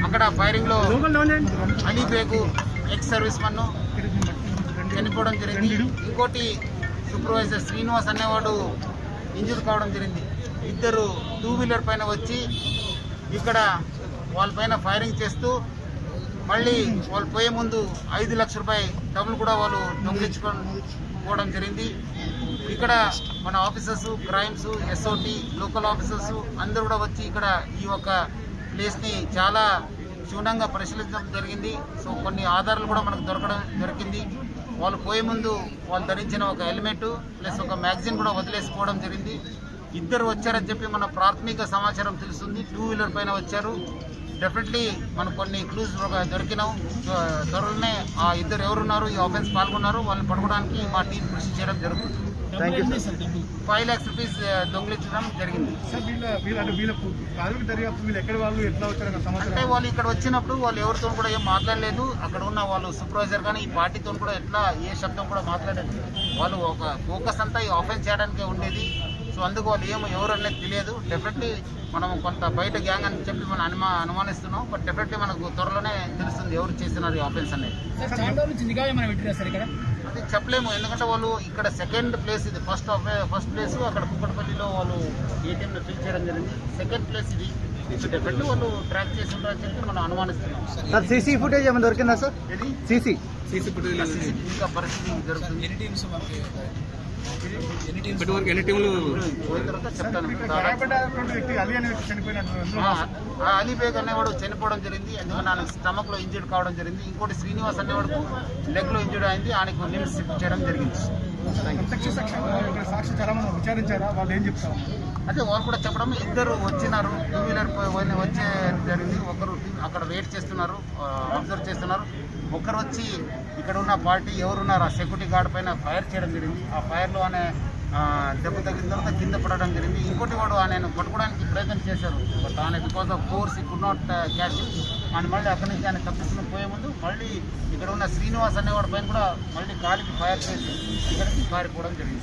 అక్కడ ఫైరింగ్ లో అలీబేగు ex service Mann చనిపోవడం జరిగింది. ఇంకోటి సూపర్వైజర్ శ్రీనివాస్ అనేవాడు ఇంజూర్ కావడం జరిగింది. ఇద్దరు 2 వీలర్ పైన వచ్చి ఇక్కడ వాళ్ళపైన ఫైరింగ్ చేస్తూ మళ్ళీ వాళ్ళు పోయే ముందు 5 లక్షల రూపాయల డబ్బులు కూడా వాళ్ళు దొంగిలించుకోవడం జరిగింది. ఇక్కడ మన officers, crimes, SOT, local officers అందరూ కూడా వచ్చి ఇక్కడ ఈ యొక్క ప్లేస్ని చాలా క్షుణ్ణంగా పరిశీలించడం జరిగింది. సో కొన్ని ఆధారాలు కూడా మనకు దొరికింది. వాళ్ళు పోయే ముందు వాళ్ళు ధరించిన ఒక హెల్మెట్ ప్లస్ ఒక మ్యాగజైన్ కూడా వదిలేసుకోవడం జరిగింది. ఇద్దరు వచ్చారని చెప్పి మన ప్రాథమిక సమాచారం తెలుస్తుంది. 2 వీలర్ పైన వచ్చారు. డెఫినెట్లీ మనకు కొన్ని క్లూస్ దొరికినాం. త్వరలోనే ఆ ఇద్దరు ఎవరున్నారు, ఈ ఆఫెన్స్ పాల్గొన్నారు, వాళ్ళని పట్టుకోవడానికి మా టీం కృషి చేయడం జరుగుతుంది. 5 lakhs రూపీస్ దొంగిలించడం జరిగింది. అంటే వాళ్ళు ఇక్కడ వచ్చినప్పుడు వాళ్ళు ఎవరితో కూడా ఏం మాట్లాడలేదు. అక్కడ ఉన్న వాళ్ళు సూపర్వైజర్ కానీ ఈ పార్టీతో కూడా ఎట్లా ఏ శబ్దం కూడా మాట్లాడలేదు. వాళ్ళు ఒక ఫోకస్ అంతా ఈ ఆఫెన్స్ చేయడానికే ఉండేది. సో అందుకు వాళ్ళు ఎవరు అనేది తెలియదు. డెఫినెట్లీ మనం కొంత బయట గ్యాంగ్ అని చెప్పి మనం అనుమానిస్తున్నాం. బట్ డెఫినెట్లీ మనకు త్వరలోనే తెలుస్తుంది ఎవరు చేస్తున్నారు ఈ ఆఫెన్స్ అనేది. అది చెప్పలేము, ఎందుకంటే వాళ్ళు ఇక్కడ సెకండ్ ప్లేస్ ఇది. ఫస్ట్ ప్లేస్ అక్కడ కుక్కటపల్లిలో వాళ్ళు ఏటీఎంలో ఫిల్ చేయడం జరిగింది. సెకండ్ ప్లేస్ ఇది. డెఫినెట్లీ వాళ్ళు ట్రాక్ చేసి ఉంటారని చెప్పి మనం అనుమానిస్తున్నాం. సార్ సీసీ ఫుటేజ్ ఏమైనా దొరికిందా సార్? ఇది సీసీ ఫుటేజ్ ఇంకా పరిస్థితి జరుగుతుంది. అలీబేగ్ అనేవాడు చనిపోవడం జరిగింది. ఎందుకంటే ఆయన స్టమక్ లో ఇంజూర్డ్ కావడం జరిగింది. ఇంకోటి శ్రీనివాస్ అనేవాడు లెగ్ లో ఇంజూర్డ్ అయింది. ఆయనకు లిమ్స్ షిఫ్ట్ చేయడం జరిగింది. అదే వాళ్ళు కూడా చెప్పడం, ఇద్దరు వచ్చినారు 2 వీలర్ వచ్చే జరిగింది. ఒకరు అక్కడ వెయిట్ చేస్తున్నారు, అబ్జర్వ్ చేస్తున్నారు. ఒకరు వచ్చి ఇక్కడ ఉన్న పార్టీ ఎవరున్నారు ఆ సెక్యూరిటీ గార్డ్ పైన ఫైర్ చేయడం జరిగింది. ఆ ఫైర్లో ఆయన దెబ్బ తగిన తర్వాత కింద పడడం జరిగింది. ఇంకోటి వాడు ఆయన పట్టుకోవడానికి ప్రయత్నం చేశారు. బట్ ఆయన బికాస్ ఆఫ్ ఫోర్స్ ఈ కుడ్ నాట్ క్యాచ్. ఆయన మళ్ళీ అక్కడి నుంచి ఆయన తప్పిస్తున్న పోయే ముందు మళ్ళీ ఇక్కడ ఉన్న శ్రీనివాస్ అనేవాడి పైన కూడా మళ్ళీ కాలికి ఫైర్ చేసి ఇక్కడికి పారిపోవడం జరిగింది.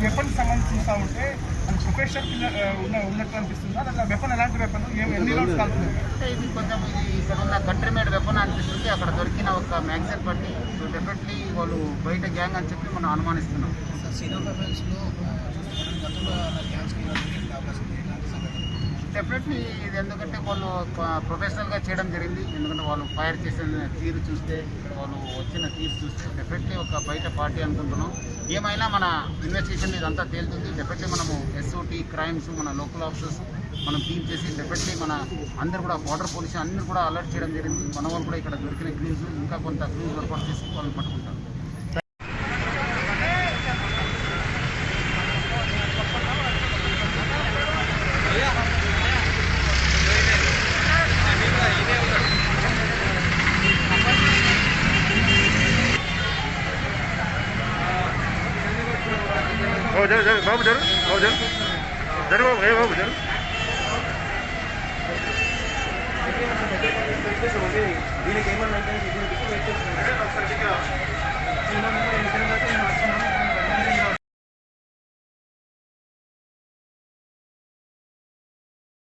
వెపన్ సంబంధించిన ఉంటే ఉన్నట్టు అనిపిస్తుందా? వెపన్ ఎలాంటి వెపన్? ఇది కొంచెం ఇది ఇక్కడ ఉన్న కంట్రీ మేడ్ వెపన్ అనిపిస్తుంది. అక్కడ దొరికిన ఒక మ్యాగజైన్ బట్టి. సో డెఫినెట్లీ వాళ్ళు బయట గ్యాంగ్ అని చెప్పి మనం అనుమానిస్తున్నాం. డెఫినెట్లీ ఇది ఎందుకంటే వాళ్ళు ప్రొఫెషనల్గా చేయడం జరిగింది. ఎందుకంటే వాళ్ళు ఫైర్ చేసిన తీరు చూస్తే, వాళ్ళు వచ్చిన తీరు చూస్తే డెఫినెట్లీ ఒక బయట పార్టీ అనుకుంటున్నాం. ఏమైనా మన ఇన్వెస్టిగేషన్ ఇదంతా తేలుతుంది. డెఫినెట్లీ మనము ఎస్ఓటి, క్రైమ్స్, మన లోకల్ ఆఫీసర్స్ మనం టీమ్ చేసి డెఫినెట్లీ మన అందరూ కూడా బార్డర్ పోలీసు అందరూ కూడా అలర్ట్ చేయడం జరిగింది. మన వాళ్ళు కూడా ఇక్కడ దొరికిన క్లూస్ ఇంకా కొంత క్లూస్ వర్కౌట్ చేసి వాళ్ళని పట్టుకుంటారు. బాబు జరు బాబు జరు. దీనికి ఏమన్నా